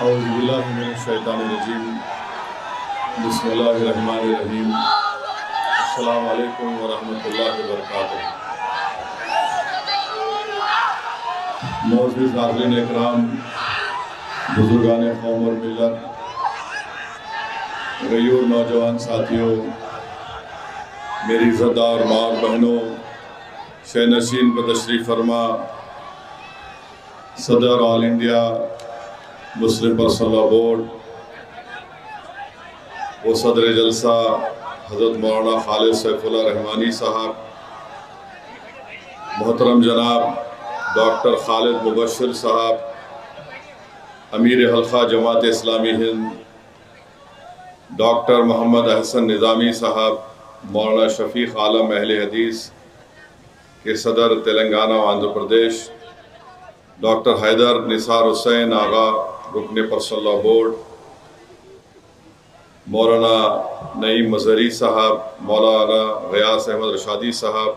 औज़ुबिल्लाहिमिनश्शैतानिर्रजीम बिस्मिल्लाहिर्रहमानिर्रहीम अस्सलामु अलैकुम वरहमतुल्लाहि वबरकातुहू। मोअज़्ज़िज़ हाज़िरीन इकराम, बुज़ुर्गान क़ौम और मिल्लत, गयूर नौजवान साथियों, मेरी इज़्ज़तदार माँ और बहनों, शहनशीन पर तशरीफ़ फरमा सदर all India Muslim personal law board व सदर जलसा हज़रत मौलाना खालिद सैफुल्लाह रहमानी साहब, मोहतरम जनाब डॉक्टर खालिद मुबश्शिर साहब, अमीर हल्का जमात इस्लामी हिंद डॉक्टर मोहम्मद अहसन निज़ामी साहब, मौलाना शफीक आलम अहले हदीस के सदर तेलंगाना व आंध्र प्रदेश, डॉक्टर हैदर निसार हुसैन आगा रुकने पर्सनल लॉ बोर्ड, मौलाना नईम मज़हरी साहब, मौलाना गयास अहमद रशादी साहब,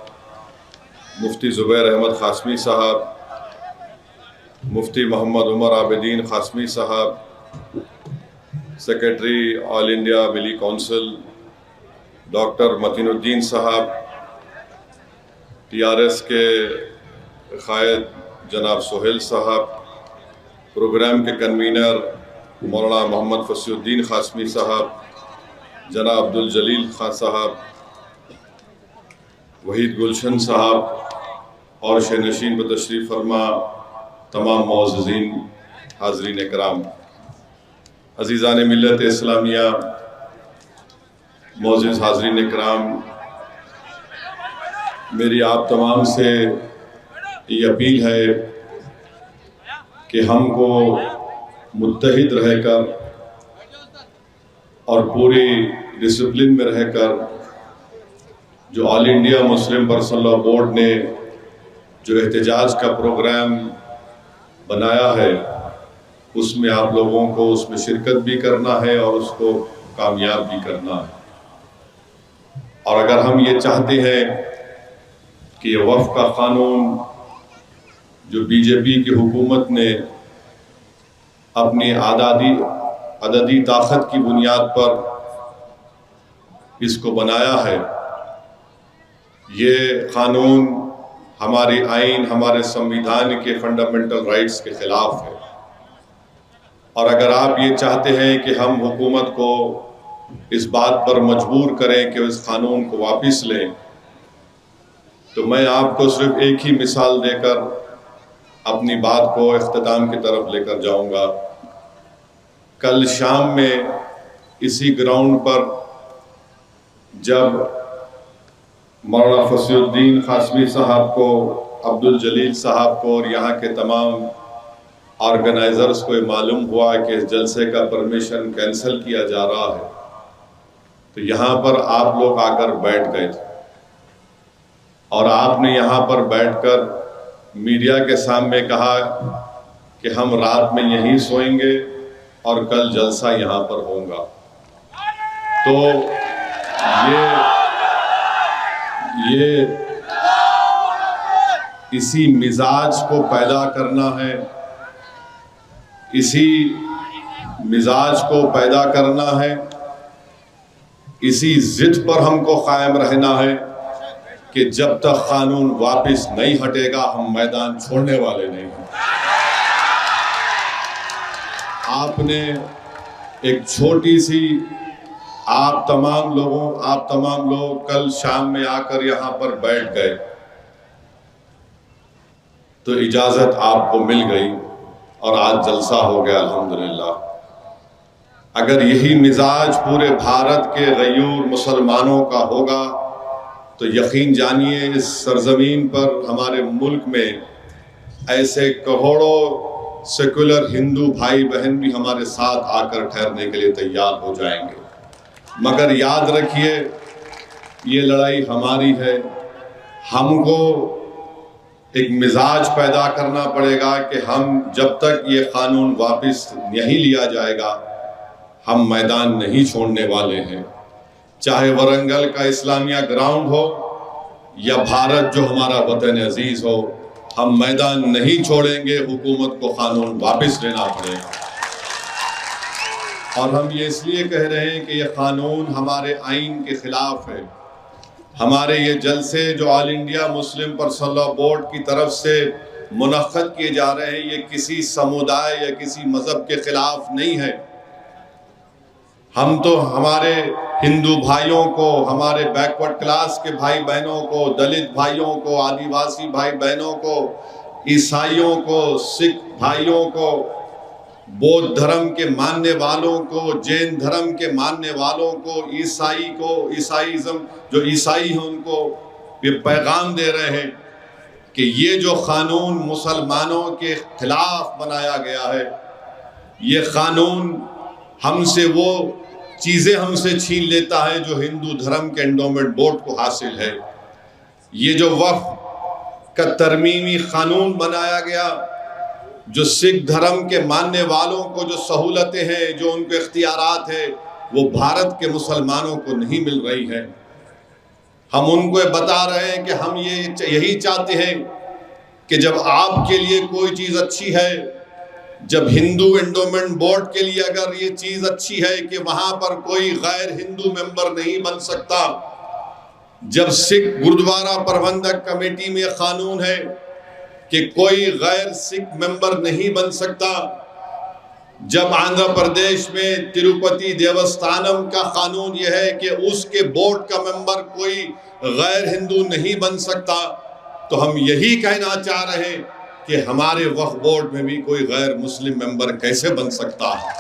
मुफ्ती ज़ुबैर अहमद ख़ासमी साहब, मुफ्ती मोहम्मद उमर आबिदीन ख़ासमी साहब, सेक्रेटरी ऑल इंडिया मिली कौंसिल डॉक्टर मतीनुद्दीन साहब, TRS के क़ायद जनाब सोहेल साहब, प्रोग्राम के कन्वीनर मौलाना मोहम्मद फसीउद्दीन ख़ासमी साहब, जनाब अब्दुल जलील खान साहब, वहीद गुलशन साहब और शहनशीन पर तशरीफ़ फरमा तमाम मुअज़्ज़िज़ीन हाज़रीन इकराम, अज़ीज़ान मिल्लत इस्लामिया, मुअज़्ज़िज़ हाज़रीन इकराम, मेरी आप तमाम से ये अपील है कि हमको मुत्तहिद रहकर और पूरी डिसिप्लिन में रहकर जो all India Muslim personal law board ने जो एहतजाज का प्रोग्राम बनाया है उसमें आप लोगों को उसमें शिरकत भी करना है और उसको कामयाब भी करना है। और अगर हम ये चाहते हैं कि ये वफ़ का क़ानून जो बीजेपी की हुकूमत ने अपनी अददी ताकत की बुनियाद पर इसको बनाया है, ये क़ानून हमारी आइन, हमारे संविधान के फंडामेंटल राइट्स के ख़िलाफ़ है। और अगर आप ये चाहते हैं कि हम हुकूमत को इस बात पर मजबूर करें कि इस क़ानून को वापस लें, तो मैं आपको सिर्फ एक ही मिसाल देकर अपनी बात को इख्तिताम की तरफ लेकर जाऊंगा। कल शाम में इसी ग्राउंड पर जब मौलाना फसीउद्दीन ख़ासमी साहब को, अब्दुल जलील साहब को और यहाँ के तमाम ऑर्गेनाइज़र्स को मालूम हुआ कि इस जलसे का परमिशन कैंसिल किया जा रहा है, तो यहाँ पर आप लोग आकर बैठ गए थे और आपने यहाँ पर बैठकर मीडिया के सामने कहा कि हम रात में यहीं सोएंगे और कल जलसा यहाँ पर होगा। तो ये इसी मिजाज को पैदा करना है, इसी मिजाज को पैदा करना है, इसी जिद पर हमको कायम रहना है कि जब तक कानून वापस नहीं हटेगा हम मैदान छोड़ने वाले नहीं हैं। आपने एक छोटी सी, आप तमाम लोग कल शाम में आकर यहाँ पर बैठ गए तो इजाज़त आपको मिल गई और आज जलसा हो गया अल्हम्दुलिल्लाह। अगर यही मिजाज पूरे भारत के गयूर मुसलमानों का होगा तो यकीन जानिए इस सरजमीन पर, हमारे मुल्क में ऐसे करोड़ों सेकुलर हिंदू भाई बहन भी हमारे साथ आकर ठहरने के लिए तैयार हो जाएंगे। मगर याद रखिए ये लड़ाई हमारी है। हमको एक मिजाज पैदा करना पड़ेगा कि हम जब तक ये कानून वापस नहीं लिया जाएगा हम मैदान नहीं छोड़ने वाले हैं। चाहे वरंगल का इस्लामिया ग्राउंड हो या भारत जो हमारा वतन अजीज हो, हम मैदान नहीं छोड़ेंगे। हुकूमत को कानून वापस लेना पड़ेगा। और हम ये इसलिए कह रहे हैं कि ये कानून हमारे आइन के खिलाफ है। हमारे ये जलसे जो all India Muslim personal law board की तरफ से मुनक्कद किए जा रहे हैं, ये किसी समुदाय या किसी मज़हब के खिलाफ नहीं है। हम तो हमारे हिंदू भाइयों को, हमारे बैकवर्ड क्लास के भाई बहनों को, दलित भाइयों को, आदिवासी भाई बहनों को, ईसाइयों को, सिख भाइयों को, बौद्ध धर्म के मानने वालों को, जैन धर्म के मानने वालों को, ईसाईज़म जो ईसाई हैं उनको ये पैगाम दे रहे हैं कि ये जो कानून मुसलमानों के खिलाफ बनाया गया है, ये कानून हमसे वो चीज़ें हमसे छीन लेता है जो हिंदू धर्म के एंडोमेंट बोर्ड को हासिल है। ये जो वक्फ का तरमीमी कानून बनाया गया, जो सिख धर्म के मानने वालों को जो सहूलतें हैं, जो उनके इख्तियारात है, वो भारत के मुसलमानों को नहीं मिल रही है। हम उनको बता रहे हैं कि हम यही चाहते हैं कि जब आपके लिए कोई चीज़ अच्छी है, जब हिंदू एंडोमेंट बोर्ड के लिए अगर ये चीज़ अच्छी है कि वहाँ पर कोई गैर हिंदू मेंबर नहीं बन सकता, जब सिख गुरुद्वारा प्रबंधक कमेटी में कानून है कि कोई गैर सिख मेंबर नहीं बन सकता, जब आंध्र प्रदेश में तिरुपति देवस्थानम का कानून यह है कि उसके बोर्ड का मेंबर कोई गैर हिंदू नहीं बन सकता, तो हम यही कहना चाह रहे हैं कि हमारे वक्फ बोर्ड में भी कोई गैर मुस्लिम मेंबर कैसे बन सकता है।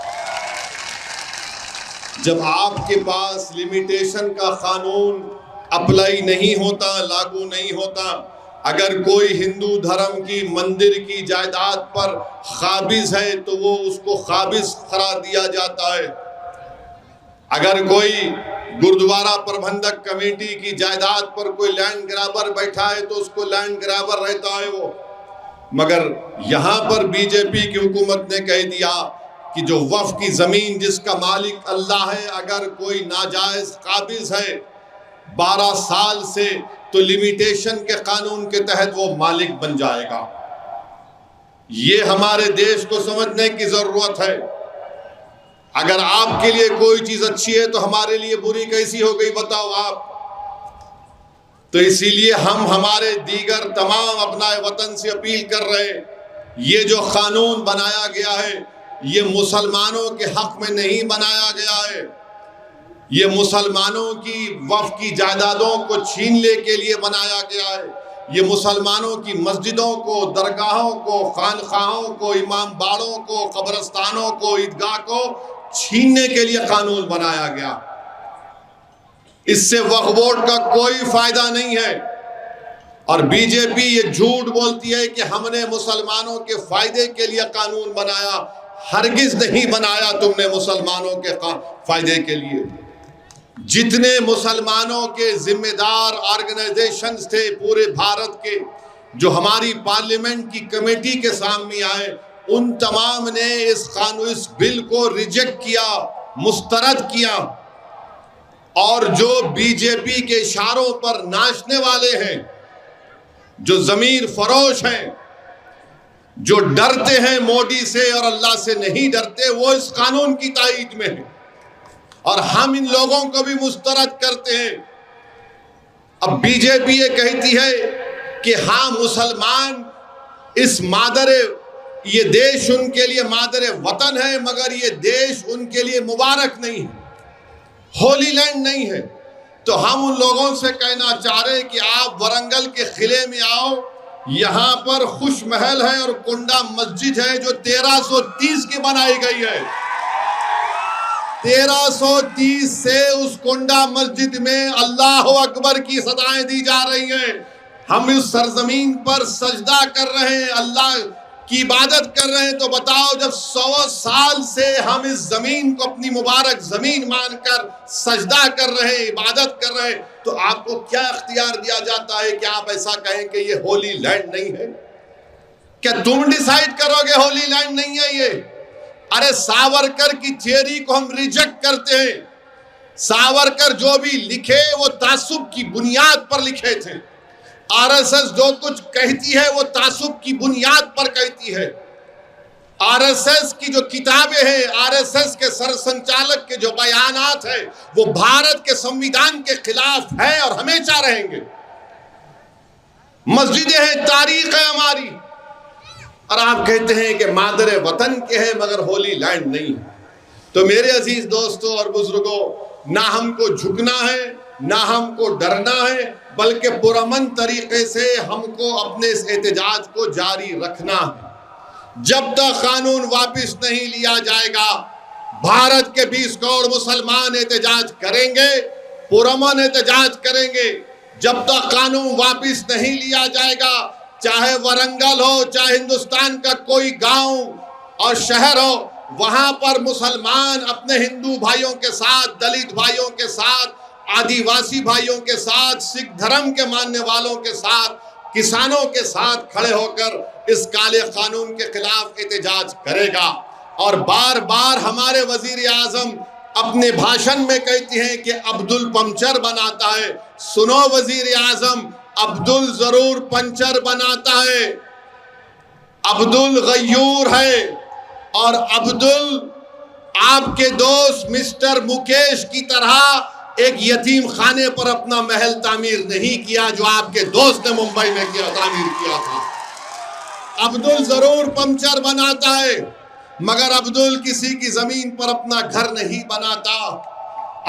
जब आपके पास लिमिटेशन का कानून अप्लाई नहीं होता, लागू नहीं होता, अगर कोई हिंदू धर्म की मंदिर की जायदाद पर काबिज है तो वो उसको काबिज करार दिया जाता है। अगर कोई गुरुद्वारा प्रबंधक कमेटी की जायदाद पर कोई लैंड ग्रैबर बैठा है तो उसको लैंड ग्रैबर रहता है वो। मगर यहाँ पर बीजेपी की हुकूमत ने कह दिया कि जो वक्फ की ज़मीन जिसका मालिक अल्लाह है, अगर कोई नाजायज काबिज है 12 साल से, तो लिमिटेशन के कानून के तहत वो मालिक बन जाएगा। ये हमारे देश को समझने की जरूरत है। अगर आपके लिए कोई चीज अच्छी है तो हमारे लिए बुरी कैसी हो गई बताओ आप। तो इसीलिए हम हमारे दीगर तमाम अपनाए वतन से अपील कर रहे हैं, ये जो कानून बनाया गया है ये मुसलमानों के हक में नहीं बनाया गया है। ये मुसलमानों की वक्फ की जायदादों को छीनने के लिए बनाया गया है। ये मुसलमानों की मस्जिदों को, दरगाहों को, खानखाहों को, इमाम बाड़ों को, कब्रस्तानों को, ईदगाह को छीनने के लिए कानून बनाया गया। इससे वक्फ बोर्ड का कोई फायदा नहीं है। और बीजेपी ये झूठ बोलती है कि हमने मुसलमानों के फायदे के लिए कानून बनाया। हरगिज नहीं बनाया तुमने मुसलमानों के फायदे के लिए। जितने मुसलमानों के जिम्मेदार ऑर्गेनाइजेशंस थे पूरे भारत के, जो हमारी पार्लियामेंट की कमेटी के सामने आए, उन तमाम ने इस बिल को रिजेक्ट किया, मुस्तरद किया। और जो बीजेपी के इशारों पर नाचने वाले हैं, जो जमीर फरोश हैं, जो डरते हैं मोदी से और अल्लाह से नहीं डरते, वो इस कानून की ताईद में है और हम इन लोगों को भी मुस्तरद करते हैं। अब बीजेपी ये कहती है कि हाँ मुसलमान इस ये देश उनके लिए मादर वतन है, मगर ये देश उनके लिए मुबारक नहीं है, होली लैंड नहीं है। तो हम उन लोगों से कहना चाह रहे हैं कि आप वरंगल के किले में आओ, यहाँ पर खुश महल है और कुंडा मस्जिद है जो 1330 की बनाई गई है। 1330 से उस कुंडा मस्जिद में अल्लाह अकबर की सदाएं दी जा रही हैं। हम इस सरजमीन पर सजदा कर रहे हैं, अल्लाह की इबादत कर रहे हैं। तो बताओ, जब 100 साल से हम इस जमीन को अपनी मुबारक जमीन मानकर सजदा कर रहे हैं, इबादत कर रहे हैं, तो आपको क्या इख्तियार दिया जाता है कि आप ऐसा कहें कि ये होली लैंड नहीं है? क्या तुम डिसाइड करोगे होली लैंड नहीं है ये? अरे सावरकर की थियरी को हम रिजेक्ट करते हैं। सावरकर जो भी लिखे वो तासुब की बुनियाद पर लिखे थे। आरएसएस जो कुछ कहती है वो तासुब की बुनियाद पर कहती है। आरएसएस की जो किताबें हैं, आरएसएस के सरसंचालक के जो बयानात है, वो भारत के संविधान के खिलाफ है और हमेशा रहेंगे। मस्जिदें हैं, तारीख है हमारी, और आप कहते हैं कि मादरे वतन के हैं मगर होली लैंड नहीं। तो मेरे अजीज दोस्तों और बुजुर्गों, ना हमको झुकना है, ना हमको डरना है, बल्कि पुरअमन तरीके से हमको अपने इस एहतजाज को जारी रखना है। जब तक कानून वापस नहीं लिया जाएगा, भारत के 20 करोड़ मुसलमान एहतजाज करेंगे, पुरअमन एहतजाज करेंगे। जब तक कानून वापस नहीं लिया जाएगा, चाहे वरंगल हो, चाहे हिंदुस्तान का कोई गांव और शहर हो, वहां पर मुसलमान अपने हिंदू भाइयों के साथ, दलित भाइयों के साथ, आदिवासी भाइयों के साथ, सिख धर्म के मानने वालों के साथ, किसानों के साथ खड़े होकर इस काले कानून के खिलाफ एहतजाज करेगा। और बार बार हमारे वजीर आजम अपने भाषण में कहती हैं कि अब्दुल पंचर बनाता है। सुनो वजीर आजम, अब्दुल जरूर पंचर बनाता है, अब्दुल गयूर है, और अब्दुल आपके दोस्त मिस्टर मुकेश की तरह एक यतीम खाने पर अपना महल तामीर नहीं किया जो आपके दोस्त ने मुंबई में तामीर किया था। अब्दुल जरूर पंचर बनाता है, मगर अब्दुल किसी की जमीन पर अपना घर नहीं बनाता।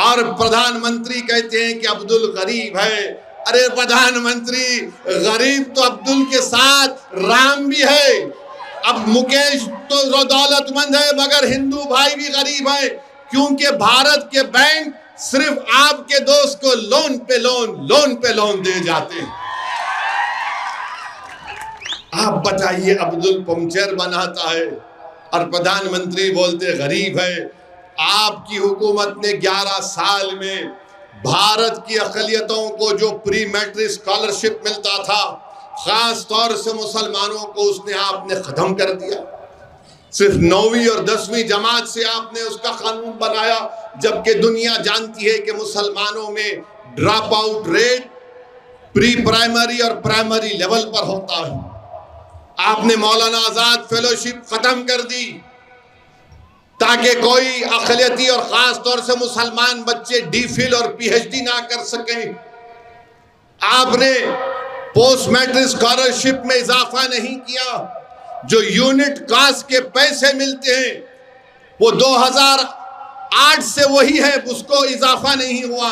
और प्रधानमंत्री कहते हैं कि अब्दुल गरीब है। अरे प्रधानमंत्री, गरीब तो अब्दुल के साथ राम भी है। अब मुकेश तो दौलतमंद है, मगर हिंदू भाई भी गरीब है, क्योंकि भारत के बैंक सिर्फ आपके दोस्त को लोन पे लोन दे जाते हैं। आप बताइए, अब्दुल पंचर बनाता है और प्रधानमंत्री बोलते गरीब है। आपकी हुकूमत ने 11 साल में भारत की अक़लियतों को जो प्री मैट्रिक स्कॉलरशिप मिलता था, खास तौर से मुसलमानों को, उसने आपने खत्म कर दिया। सिर्फ 9वीं और 10वीं जमात से आपने उसका कानून बनाया, जबकि दुनिया जानती है कि मुसलमानों में drop out rate pre primary और प्राइमरी लेवल पर होता है। आपने मौलाना आजाद फेलोशिप खत्म कर दी ताकि कोई अक़लियती और खास तौर से मुसलमान बच्चे डीफिल और पीएचडी ना कर सकें। आपने पोस्ट मैट्रिक स्कॉलरशिप में इजाफा नहीं किया। जो यूनिट कास्ट के पैसे मिलते हैं वो 2008 से वही है, उसको इजाफा नहीं हुआ।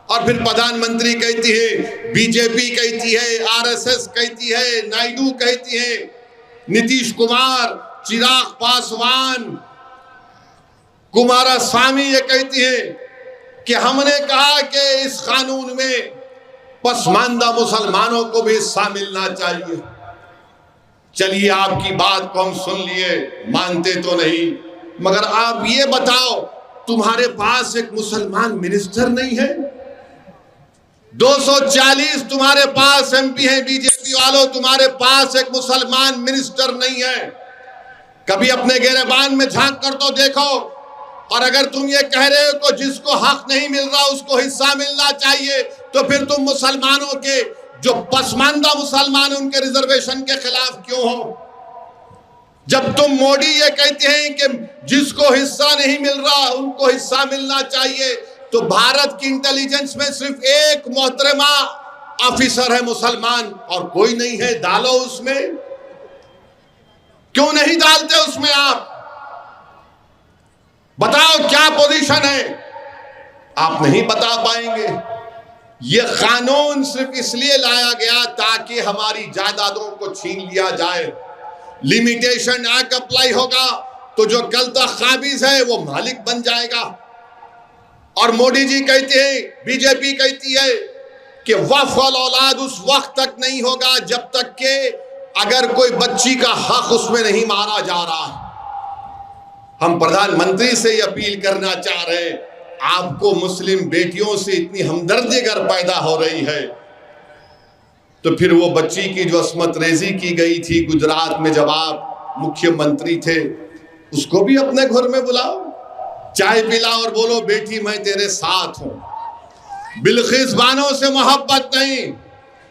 और फिर प्रधानमंत्री कहती है, बीजेपी कहती है, आरएसएस कहती है, नायडू कहती है, नीतीश कुमार, चिराग पासवान, कुमारस्वामी ये कहती है कि हमने कहा कि इस कानून में पसमानदा मुसलमानों को भी हिस्सा मिलना चाहिए। चलिए, आपकी बात को हम सुन लिए, मानते तो नहीं, मगर आप ये बताओ, तुम्हारे पास एक मुसलमान मिनिस्टर नहीं है? 240 तुम्हारे पास एमपी हैं बीजेपी वालों, तुम्हारे पास एक मुसलमान मिनिस्टर नहीं है। कभी अपने गिरेबान में झांक कर तो देखो। और अगर तुम ये कह रहे हो कि जिसको हक नहीं मिल रहा उसको हिस्सा मिलना चाहिए, तो फिर तुम मुसलमानों के जो पसमानदा मुसलमान उनके रिजर्वेशन के खिलाफ क्यों हो? जब तुम मोदी ये कहते हैं कि जिसको हिस्सा नहीं मिल रहा उनको हिस्सा मिलना चाहिए, तो भारत की इंटेलिजेंस में सिर्फ एक मोहतरमा ऑफिसर है मुसलमान और कोई नहीं है। डालो उसमें, क्यों नहीं डालते उसमें? आप बताओ क्या पोजीशन है? आप नहीं बता पाएंगे। ये कानून सिर्फ इसलिए लाया गया ताकि हमारी जायदादों को छीन लिया जाए। लिमिटेशन एक्ट अप्लाई होगा तो जो कल तक काबिज है वो मालिक बन जाएगा। और मोदी जी कहते हैं, बीजेपी कहती है कि वक्फ वाल औलाद उस वक्त तक नहीं होगा जब तक के अगर कोई बच्ची का हक उसमें नहीं मारा जा रहा है। हम प्रधानमंत्री से ये अपील करना चाह रहे हैं, आपको मुस्लिम बेटियों से इतनी हमदर्दी अगर पैदा हो रही है तो फिर वो बच्ची की जो अस्मत रेजी की गई थी गुजरात में जब आप मुख्यमंत्री थे, उसको भी अपने घर में बुलाओ, चाय पिलाओ और बोलो बेटी मैं तेरे साथ हूं। बिल्किस बानो से मोहब्बत नहीं,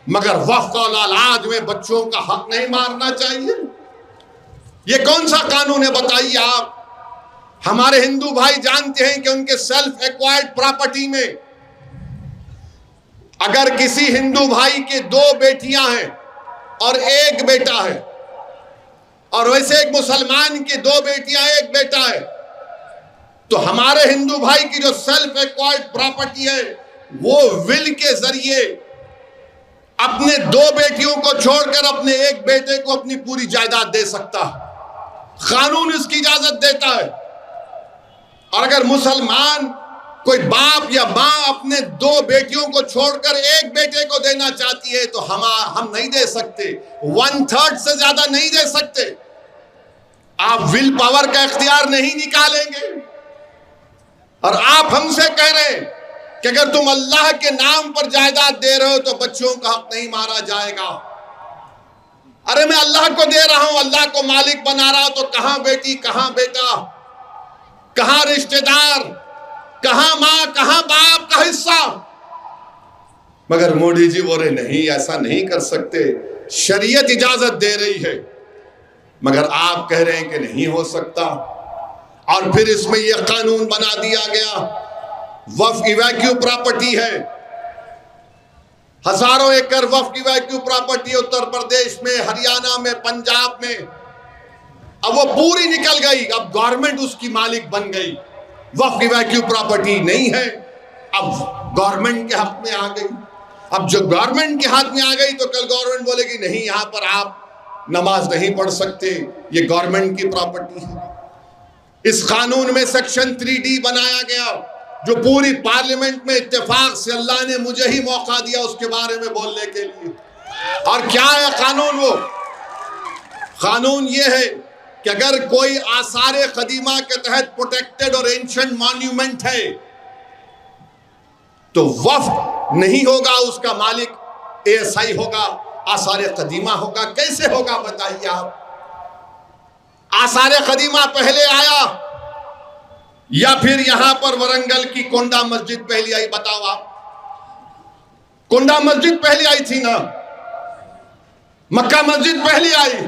मगर वक्फ औलाद में बच्चों का हक नहीं मारना चाहिए। ये कौन सा कानून है बताइए आप? हमारे हिंदू भाई जानते हैं कि उनके सेल्फ एक्वायर्ड प्रॉपर्टी में अगर किसी हिंदू भाई के 2 बेटियां हैं और 1 बेटा है, और वैसे एक मुसलमान की 2 बेटियां 1 बेटा है, तो हमारे हिंदू भाई की जो सेल्फ एक्वायर्ड प्रॉपर्टी है वो विल के जरिए अपने 2 बेटियों को छोड़कर अपने 1 बेटे को अपनी पूरी जायदाद दे सकता है। कानून इसकी इजाजत देता है। और अगर मुसलमान कोई बाप या मां अपने 2 बेटियों को छोड़कर 1 बेटे को देना चाहती है तो हम नहीं दे सकते, 1/3 से ज्यादा नहीं दे सकते। आप विल पावर का इख्तियार नहीं निकालेंगे। और आप हमसे कह रहे हैं कि अगर तुम अल्लाह के नाम पर जायदाद दे रहे हो तो बच्चों का हक नहीं मारा जाएगा। अरे मैं अल्लाह को दे रहा हूं, अल्लाह को मालिक बना रहा हूं, तो कहां बेटी, कहां बेटा, कहां रिश्तेदार, कहां मां, कहां बाप का हिस्सा? मगर मोदी जी बोले नहीं, ऐसा नहीं कर सकते, शरीयत इजाजत दे रही है। मगर आप कह रहे हैं कि नहीं हो सकता। और फिर इसमें यह कानून बना दिया गया, वक्फ इवैक्यू प्रॉपर्टी है, हजारों एकड़ वक्फ इवैक्यू प्रॉपर्टी उत्तर प्रदेश में, हरियाणा में, पंजाब में। अब वो पूरी निकल गई, अब गवर्नमेंट उसकी मालिक बन गई। वक्फ इवैक्यू प्रॉपर्टी नहीं है, अब गवर्नमेंट के हाथ में आ गई। अब जो गवर्नमेंट के हाथ में आ गई तो कल गवर्नमेंट बोलेगी नहीं, यहां पर आप नमाज नहीं पढ़ सकते, ये गवर्नमेंट की प्रॉपर्टी है। इस कानून में सेक्शन 3D बनाया गया, जो पूरी पार्लियामेंट में इत्तेफाक से अल्लाह ने मुझे ही मौका दिया उसके बारे में बोलने के लिए। और क्या है कानून? वो कानून ये है कि अगर कोई आसार कदीमा के तहत प्रोटेक्टेड और एंशिएंट मॉन्यूमेंट है तो वक्फ नहीं होगा, उसका मालिक ASI होगा, आसार कदीमा होगा। कैसे होगा बताइए आप? आसार कदीमा पहले आया या फिर यहां पर वरंगल की कोंडा मस्जिद पहली आई? बताओ आप। कोंडा मस्जिद पहली आई थी ना, मक्का मस्जिद पहली आई।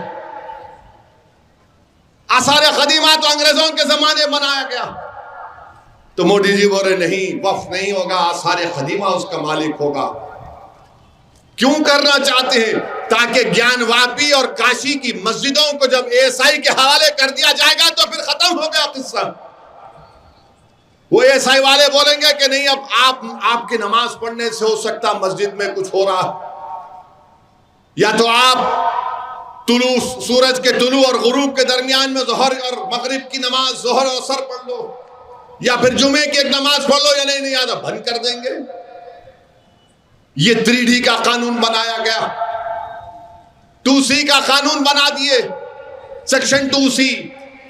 आसार कदीमा तो अंग्रेजों के जमाने बनाया गया। तो मोदी जी बोले नहीं, वक्फ नहीं होगा, आसार कदीमा उसका मालिक होगा। क्यों करना चाहते हैं? ताकि ज्ञानवापी और काशी की मस्जिदों को जब ASI के हवाले कर दिया जाएगा तो फिर खत्म हो गया किस्सा। वो ASI वाले बोलेंगे कि नहीं, अब आपकी नमाज पढ़ने से हो सकता मस्जिद में कुछ हो रहा, या तो आप सूरज के तुलू और गुरूब के दरमियान में ज़ोहर और मगरिब की नमाज, ज़ोहर और असर पढ़ लो, या फिर जुमे की एक नमाज पढ़ लो, या नहीं आता बंद कर देंगे। ये 3D का कानून बनाया गया। 2C का कानून बना दिए, सेक्शन 2C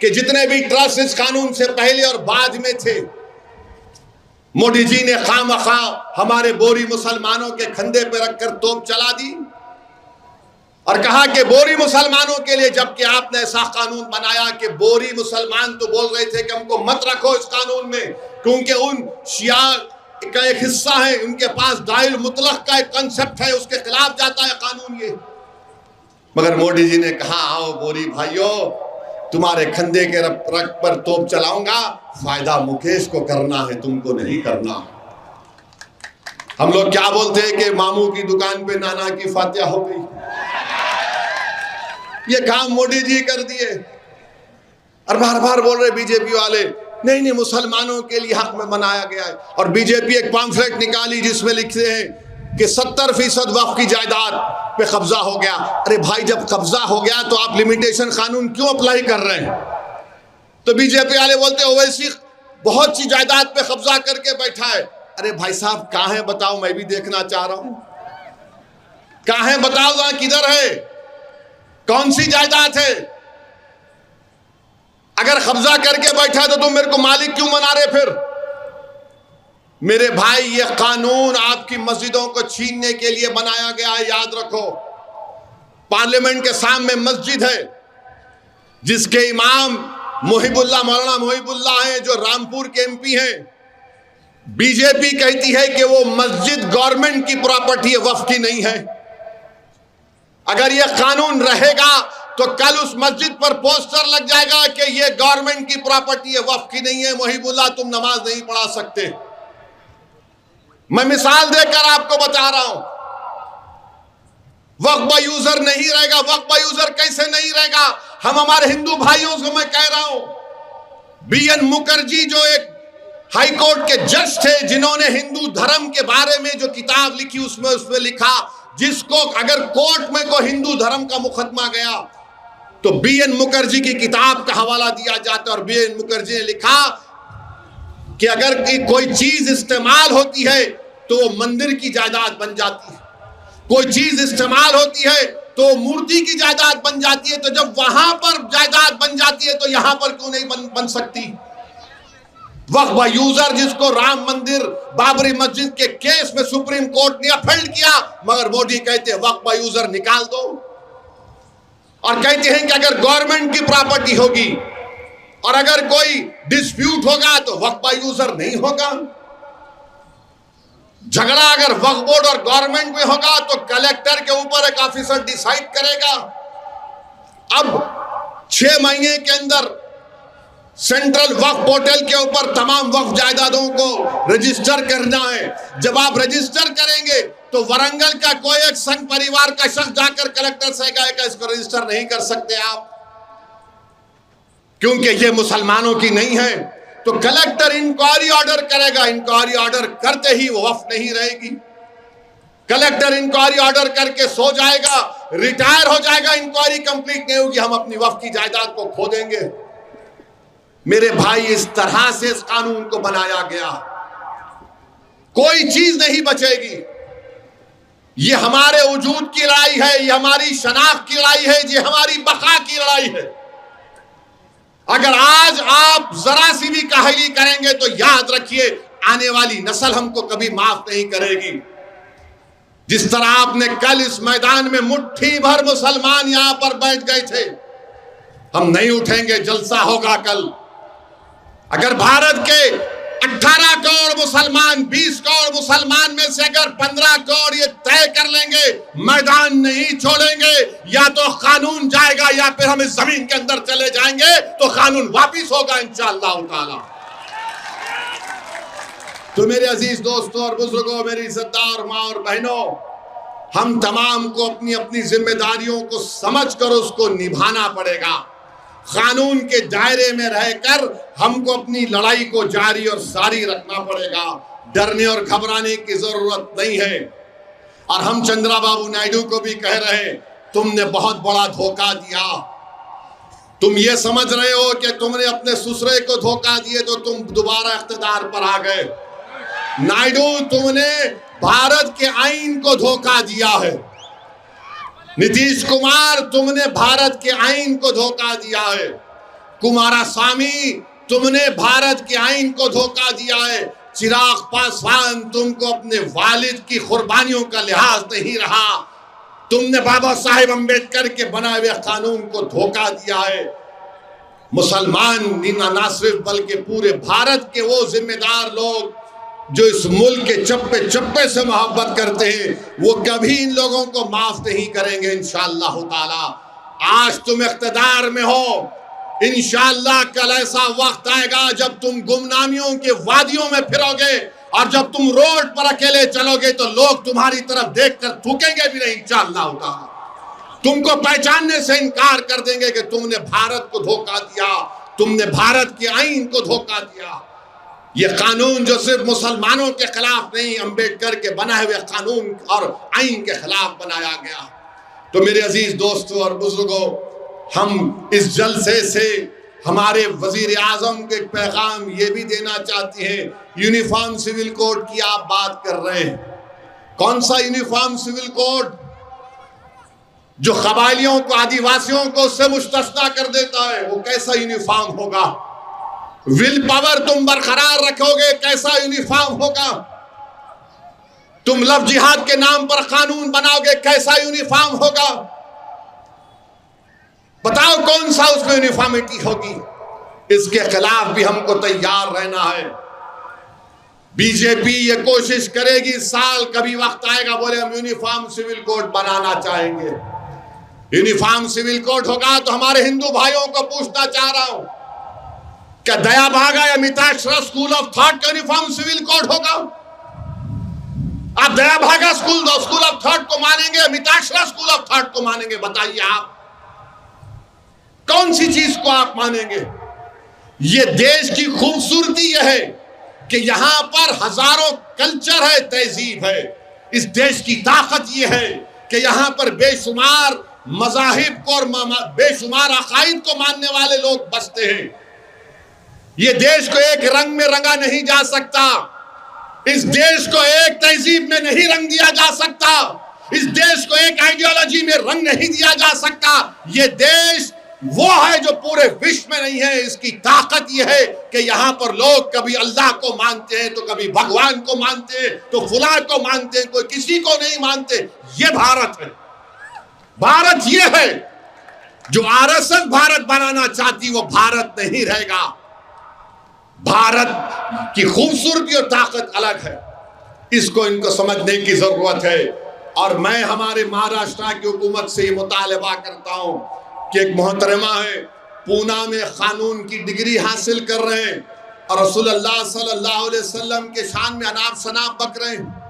के जितने भी ट्रस्ट इस कानून से पहले और बाद में थे, मोदी जी ने खामखा हमारे बोरी मुसलमानों के कंधे पे रखकर तोप चला दी और कहा कि बोरी मुसलमानों के लिए, जबकि आपने ऐसा कानून बनाया कि बोरी मुसलमान तो बोल रहे थे कि हमको मत रखो इस कानून में, क्योंकि उन शिया का एक हिस्सा है, उनके पास दाइल मुतलक का एक कंसेप्ट है, उसके खिलाफ जाता है कानून ये। मगर मोदी जी ने कहा आओ बोरी भाइयों, तुम्हारे कंधे के रख पर तोप चलाऊंगा, फायदा मुकेश को करना है, तुमको नहीं करना। हम लोग क्या बोलते हैं कि मामू की दुकान पे नाना की फातिहा हो गई। ये काम मोदी जी कर दिए और बार बार बोल रहे बीजेपी वाले नहीं नहीं मुसलमानों के लिए हक में बनाया गया है। और बीजेपी एक पॉम्फलेट निकाली जिसमें लिखते हैं कि 70% वक्फ की जायदाद पे कब्जा हो गया। अरे भाई, जब कब्जा हो गया तो आप लिमिटेशन कानून क्यों अप्लाई कर रहे हैं? तो बीजेपी वाले बोलते हैं ओवैसी बहुत सी जायदाद पे कब्जा करके बैठा है। अरे भाई साहब, कहां है बताओ, मैं भी देखना चाह रहा हूं। कहां है बताओ, जहां किधर है, कौन सी जायदाद है? अगर कब्जा करके बैठा तो तुम मेरे को मालिक क्यों बना रहे? फिर मेरे भाई, ये कानून आपकी मस्जिदों को छीनने के लिए बनाया गया है, याद रखो। पार्लियामेंट के सामने मस्जिद है जिसके इमाम मोहिबुल्लाह, मौलाना मोहिबुल्लाह हैं, जो रामपुर के MP हैं। बीजेपी कहती है कि वो मस्जिद गवर्नमेंट की प्रॉपर्टी है, वक्फ की नहीं है। अगर ये कानून रहेगा तो कल उस मस्जिद पर पोस्टर लग जाएगा कि ये गवर्नमेंट की प्रॉपर्टी है, वक्फ की नहीं है। मुहिबुल्लाह तुम नमाज नहीं पढ़ा सकते। मैं मिसाल देकर आपको बता रहा हूं, वक्फ बाय यूजर नहीं रहेगा। वक्फ बाय यूजर कैसे नहीं रहेगा? हम हमारे हिंदू भाइयों से मैं कह रहा हूं, बीएन मुखर्जी जो एक हाई कोर्ट के जज थे, जिन्होंने हिंदू धर्म के बारे में जो किताब लिखी, उसमें लिखा जिसको अगर कोर्ट में कोई हिंदू धर्म का मुकदमा गया तो बीएन मुखर्जी की किताब का हवाला दिया जाता है। और बीएन मुखर्जी ने लिखा कि अगर कोई चीज इस्तेमाल होती है तो वो मंदिर की जायदाद बन जाती है, कोई चीज इस्तेमाल होती है तो मूर्ति की जायदाद बन जाती है। तो जब वहां पर जायदाद बन जाती है तो यहां पर क्यों नहीं बन सकती? वक्फ बाय यूजर, जिसको राम मंदिर, बाबरी मस्जिद के केस में सुप्रीम कोर्ट ने अपील किया, मगर मोदी कहते हैं वक्फ बाय यूजर निकाल दो। और कहते हैं कि अगर गवर्नमेंट की प्रॉपर्टी होगी और अगर कोई डिस्प्यूट होगा तो वक्फ बाय यूजर नहीं होगा। झगड़ा अगर वक्फ बोर्ड और गवर्नमेंट में होगा तो कलेक्टर के ऊपर एक ऑफिसर डिसाइड करेगा। अब 6 महीने के अंदर सेंट्रल वक्फ पोर्टल के ऊपर तमाम वक्फ जायदादों को रजिस्टर करना है। जब आप रजिस्टर करेंगे तो वरंगल का कोई एक संघ परिवार का शख्स जाकर कलेक्टर से कहेगा इसको रजिस्टर नहीं कर सकते आप, क्योंकि ये मुसलमानों की नहीं है। तो कलेक्टर इंक्वायरी ऑर्डर करेगा, इंक्वायरी ऑर्डर करते ही वो वक्फ नहीं रहेगी। कलेक्टर इंक्वायरी ऑर्डर करके सो जाएगा, रिटायर हो जाएगा, इंक्वायरी कंप्लीट नहीं होगी, हम अपनी वक्फ की जायदाद को खो देंगे। मेरे भाई, इस तरह से इस कानून को बनाया गया, कोई चीज नहीं बचेगी। ये हमारे वजूद की लड़ाई है, ये हमारी शनाख्त की लड़ाई है, ये हमारी बका की लड़ाई है। अगर आज आप जरा सी भी काहली करेंगे तो याद रखिए आने वाली नस्ल हमको कभी माफ नहीं करेगी। जिस तरह आपने कल इस मैदान में मुट्ठी भर मुसलमान यहां पर बैठ गए थे, हम नहीं उठेंगे, जलसा होगा कल। अगर भारत के 18 करोड़ मुसलमान, 20 करोड़ मुसलमान में से अगर 15 करोड़ ये तय कर लेंगे मैदान नहीं छोड़ेंगे, या तो कानून जाएगा या फिर हम इस जमीन के अंदर चले जाएंगे, तो कानून वापिस होगा इंशाअल्लाह ताला। तो मेरे अजीज दोस्तों और बुजुर्गों, मेरी इज्जतदार माँ और बहनों, हम तमाम को अपनी अपनी जिम्मेदारियों को समझकर उसको निभाना पड़ेगा। कानून के दायरे में रहकर हमको अपनी लड़ाई को जारी और सारी रखना पड़ेगा। डरने और घबराने की जरूरत नहीं है। और हम चंद्रबाबू नायडू को भी कह रहे हैं, तुमने बहुत बड़ा धोखा दिया। तुम ये समझ रहे हो कि तुमने अपने ससुरे को धोखा दिए तो तुम दोबारा इख्तिदार पर आ गए। नायडू, तुमने भारत के आईन को धोखा दिया है। नीतीश कुमार, तुमने भारत के आईन को धोखा दिया है। कुमारस्वामी, तुमने भारत के आईन को धोखा दिया है। चिराग पासवान, तुमको अपने वालिद की कुर्बानियों का लिहाज नहीं रहा। तुमने बाबा साहेब अम्बेडकर के बनाए हुए कानून को धोखा दिया है। मुसलमान ना सिर्फ बल्कि पूरे भारत के वो जिम्मेदार लोग जो इस मुल्क के चप्पे चप्पे से मोहब्बत करते हैं, वो कभी इन लोगों को माफ नहीं करेंगे इंशाअल्लाह ताला। आज तुम इख्तिदार में हो, इंशाअल्लाह कल ऐसा वक्त आएगा जब तुम गुमनामियों के वादियों में फिरोगे और जब तुम रोड पर अकेले चलोगे तो लोग तुम्हारी तरफ देखकर थूकेंगे भी नहीं इंशाअल्लाह ताला। तुमको पहचानने से इनकार कर देंगे कि तुमने भारत को धोखा दिया, तुमने भारत के आईन को धोखा दिया। ये कानून जो सिर्फ मुसलमानों के खिलाफ नहीं, अम्बेडकर के बनाए हुए कानून और आईन के खिलाफ बनाया गया। तो मेरे अजीज दोस्तों और बुजुर्गों, हम इस जलसे से हमारे वजीर आजम के पैगाम ये भी देना चाहते हैं। यूनिफॉर्म सिविल कोड की आप बात कर रहे हैं, कौन सा यूनिफॉर्म सिविल कोड जो कबायलियों को, आदिवासियों को उससे मुस्तस्ना कर देता है, वो कैसा यूनिफॉर्म होगा? विल पावर तुम बरकरार रखोगे, कैसा यूनिफॉर्म होगा? तुम लव जिहाद के नाम पर कानून बनाओगे, कैसा यूनिफॉर्म होगा? बताओ कौन सा उसमें यूनिफॉर्मिटी होगी? इसके खिलाफ भी हमको तैयार रहना है। बीजेपी ये कोशिश करेगी, साल कभी वक्त आएगा बोले हम यूनिफॉर्म सिविल कोड बनाना चाहेंगे। यूनिफॉर्म सिविल कोड होगा तो हमारे हिंदू भाइयों को पूछना चाह रहा हूं, क्या दया भागा या मिताक्षरा स्कूल ऑफ थॉट का यूनिफॉर्म सिविल कोड होगा? आप दया भागा स्कूल ऑफ थॉट को मानेंगे, मिताक्षरा स्कूल ऑफ थॉट को मानेंगे? बताइए आप कौन सी चीज को आप मानेंगे? ये देश की खूबसूरती यह है कि यहां पर हजारों कल्चर है, तहजीब है। इस देश की ताकत यह है कि यहां पर बेशुमार मज़ाहिब को और बेशुमार अकायद को मानने वाले लोग बसते हैं। ये देश को एक रंग में रंगा नहीं जा सकता, इस देश को एक तहजीब में नहीं रंग दिया जा सकता, इस देश को एक आइडियोलॉजी में रंग नहीं दिया जा सकता। ये देश वो है जो पूरे विश्व में नहीं है। इसकी ताकत यह है कि यहां पर लोग कभी अल्लाह को मानते हैं, तो कभी भगवान को मानते हैं, तो फुला को मानते हैं, कोई किसी को नहीं मानते। ये भारत है। भारत ये है जो आरएसएस भारत बनाना चाहती, वो भारत नहीं रहेगा। भारत की खूबसूरती और ताकत अलग है, इसको इनको समझने की जरूरत है। और मैं हमारे महाराष्ट्र की हुकूमत से ये मुतालबा करता हूं कि एक मोहतरमा है, पूना में कानून की डिग्री हासिल कर रहे हैं और रसूलुल्लाह सल्लल्लाहु अलैहि वसल्लम के शान में अनाप शनाप बक रहे हैं।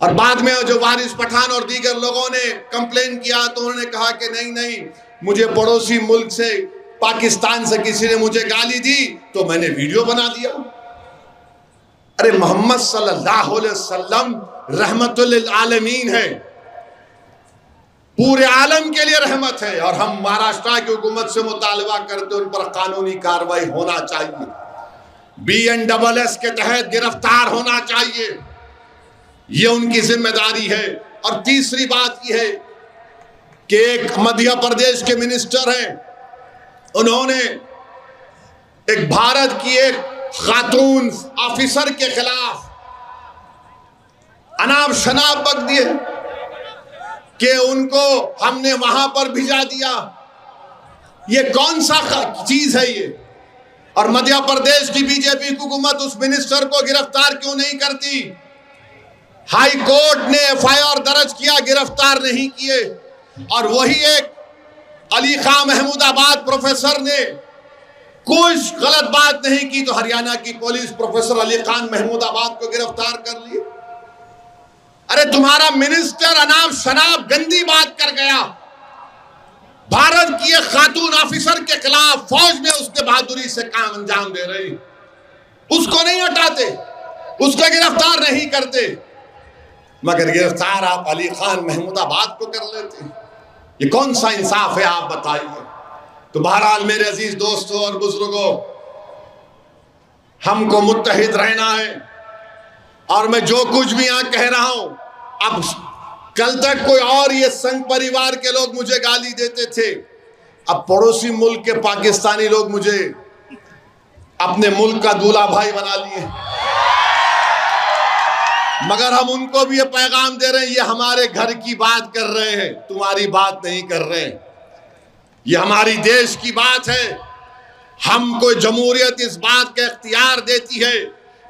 और बाद में जो वारिस पठान और दीगर लोगों ने कंप्लेन किया तो उन्होंने कहा कि नहीं, मुझे पड़ोसी मुल्क से, पाकिस्तान से किसी ने मुझे गाली दी तो मैंने वीडियो बना दिया। अरे मोहम्मद सल्लल्लाहु अलैहि वसल्लम रहमतुल लिल आलमीन है, पूरे आलम के लिए रहमत है। और हम महाराष्ट्र की हुकूमत से मुतालबा करते उन पर कानूनी कार्रवाई होना चाहिए, BNSS के तहत गिरफ्तार होना चाहिए, ये उनकी जिम्मेदारी है। और तीसरी बात यह है कि एक मध्य प्रदेश के मिनिस्टर हैं, उन्होंने एक भारत की एक खातून ऑफिसर के खिलाफ अनाप शनाप बक दिए कि उनको हमने वहां पर भिजा दिया। ये कौन सा चीज है ये? और मध्य प्रदेश की बीजेपी हुकूमत उस मिनिस्टर को गिरफ्तार क्यों नहीं करती? हाई कोर्ट ने FIR दर्ज किया, गिरफ्तार नहीं किए। और वही एक अली खान महमूदाबाद प्रोफेसर ने कुछ गलत बात नहीं की तो हरियाणा की पुलिस प्रोफेसर अली खान महमूदाबाद को गिरफ्तार कर लिए। अरे तुम्हारा मिनिस्टर अनाप शनाप गंदी बात कर गया, भारत की एक खातून ऑफिसर के खिलाफ फौज में उसने बहादुरी से काम अंजाम दे रही, उसको नहीं हटाते, उसको गिरफ्तार नहीं करते, मगर गिरफ्तार आप अली खान महमूदाबाद को कर लेते। ये कौन सा इंसाफ है आप बताइए? तो बहरहाल मेरे अजीज दोस्तों और बुजुर्गों, हमको मुत्तहिद रहना है। और मैं जो कुछ भी यहां कह रहा हूं, अब कल तक कोई और ये संघ परिवार के लोग मुझे गाली देते थे, अब पड़ोसी मुल्क के पाकिस्तानी लोग मुझे अपने मुल्क का दूल्हा भाई बना लिए। मगर हम उनको भी ये पैगाम दे रहे हैं, ये हमारे घर की बात कर रहे हैं, तुम्हारी बात नहीं कर रहे हैं। ये हमारी देश की बात है। हमको जमहूरियत इस बात का इख्तियार देती है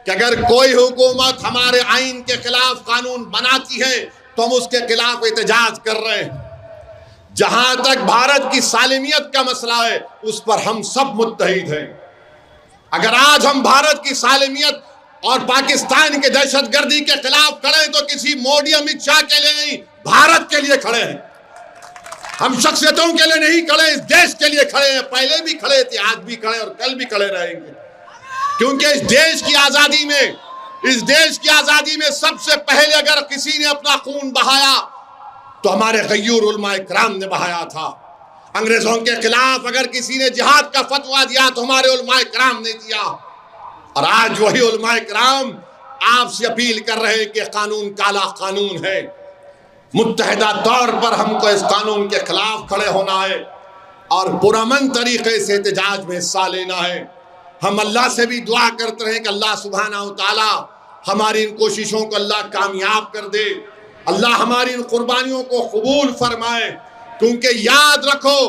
कि अगर कोई हुकूमत हमारे आइन के खिलाफ कानून बनाती है तो हम उसके खिलाफ एहतजाज कर रहे हैं। जहां तक भारत की सालिमियत का मसला है, उस पर हम सब मुत्तहिद हैं। अगर आज हम भारत की सालिमियत और पाकिस्तान के दहशतगर्दी के खिलाफ खड़े हैं तो किसी मोदी अमित शाह के लिए नहीं, भारत के लिए खड़े हैं। हम शख्सियतों के लिए नहीं खड़े, इस देश के लिए खड़े हैं। पहले भी खड़े थे, आज भी खड़े और कल भी खड़े रहेंगे, क्योंकि इस देश की आजादी में सबसे पहले अगर किसी ने अपना खून बहाया तो हमारे गय्यूर उलमा इकराम ने बहाया था। अंग्रेजों के खिलाफ अगर किसी ने जिहाद का फतवा दिया तो हमारे उलमा इकराम ने दिया। और आज वही उलमा इकराम आपसे अपील कर रहे हैं कि कानून काला कानून है, मुत्तहिदा तौर पर हमको इस कानून के खिलाफ खड़े होना है और पुरअमन तरीके से एहतजाज में हिस्सा लेना है। हम अल्लाह से भी दुआ करते रहे कि अल्लाह सुब्हानहू तआला हमारी इन कोशिशों को अल्लाह कामयाब कर दे, अल्लाह हमारी इन कुर्बानियों को कबूल फरमाए। क्योंकि याद रखो,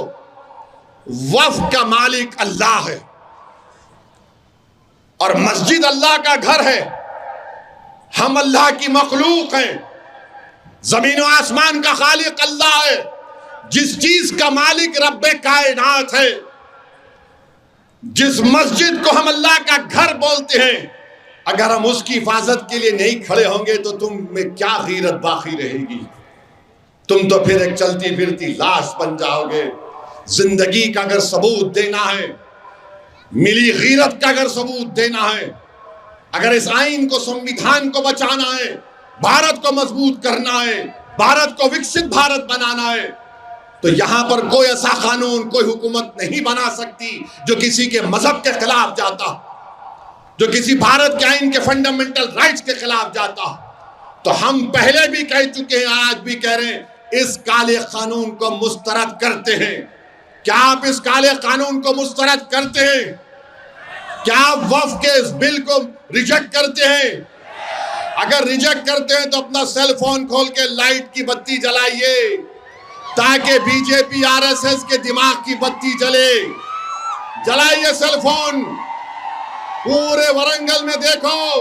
वफ़ का मालिक अल्लाह है और मस्जिद अल्लाह का घर है। हम अल्लाह की मखलूक हैं, जमीन और आसमान का खालिक अल्लाह है। जिस चीज का मालिक रब्बे कायनात है, जिस मस्जिद को हम अल्लाह का घर बोलते हैं, अगर हम उसकी हिफाजत के लिए नहीं खड़े होंगे तो तुम में क्या गीरत बाकी रहेगी? तुम तो फिर एक चलती फिरती लाश बन जाओगे। जिंदगी का अगर सबूत देना है, मिली गीरत का अगर सबूत देना है, अगर इस आइन को, संविधान को बचाना है, भारत को मजबूत करना है, भारत को विकसित भारत बनाना है, तो यहां पर कोई ऐसा कानून, कोई हुकूमत नहीं बना सकती जो किसी के मजहब के खिलाफ जाता, जो किसी भारत के आइन के फंडामेंटल राइट्स के खिलाफ जाता। तो हम पहले भी कह चुके हैं, आज भी कह रहे हैं, इस काले कानून को मुस्तरद करते हैं। क्या आप इस काले कानून को मुस्तरद करते हैं? क्या आप वक्फ के इस बिल को रिजेक्ट करते हैं? अगर रिजेक्ट करते हैं तो अपना सेल फोन खोल के लाइट की बत्ती जलाइए, ताकि बीजेपी आरएसएस के दिमाग की बत्ती जले। जलाइए सेल फोन, पूरे वरंगल में देखो